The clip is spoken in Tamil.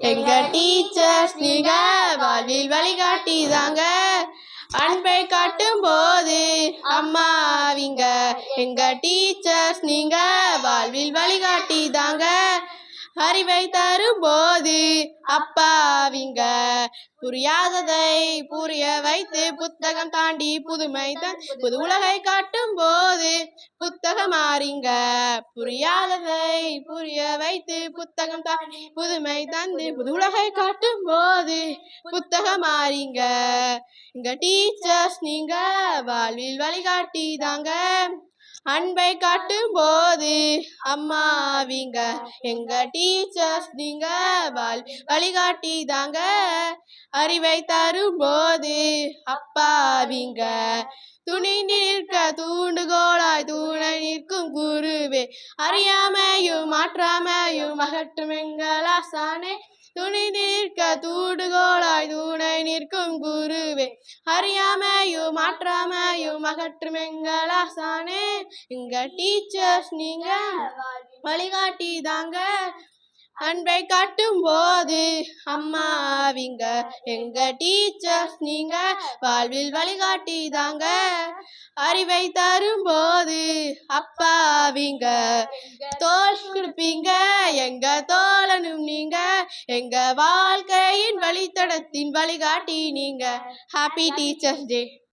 எங்க டீச்சர்ஸ் நீங்க வாழ்வில் வழிகாட்டி தாங்க. அன்பை காட்டும் போது அம்மாவிங்க. எங்க டீச்சர்ஸ் நீங்க வாழ்வில் வழிகாட்டி தாங்க. அறிவை தரும் போது அப்பாவிங்க. புரியாததை புரிய வைத்து புத்தகம் தாண்டி புதுமை புது உலகை காட்டும் போது புத்தகம் மாறிங்க. புரியாததை புரிய வைத்து புத்தகம் தாண்டி புதுமை தந்து புது உலகை காட்டும் போது புத்தகம் மாறிங்க. எங்க டீச்சர்ஸ் நீங்க வாழ்வில் வழிகாட்டி தாங்க. அன்பை காட்டும் போது அம்மாவிங்க. எங்க டீச்சர்ஸ் நீங்க வழிகாட்டி தாங்க. அறிவை தரும் போது அப்பாவிங்க. துணி நிற்க தூண்டுகோளாய் துணை நிற்கும் குருவே. அறியாமையும் மாற்றாமையும் அகற்றும் எங்கள் ஆசானே. துணி நிற்க தூண்டுகோளாய் துணை நிற்கும் குருவே. அறியாமையும் மாற்றாமையும் அகற்றும் எங்கள் ஆசானே. எங்க டீச்சர்ஸ் நீங்க வழிகாட்டி தாங்க. அன்பை காட்டும் போது அம்மாவிங்க. எங்க டீச்சர்ஸ் நீங்க வாழ்வில் வழிகாட்டி தாங்க. அறிவை தரும் போது அப்பாவிங்க. தோல் கொடுப்பீங்க எங்க தோழனும் நீங்க. எங்க வாழ்க்கையின் வழித்தடத்தின் வழிகாட்டி நீங்க. Happy teachers day.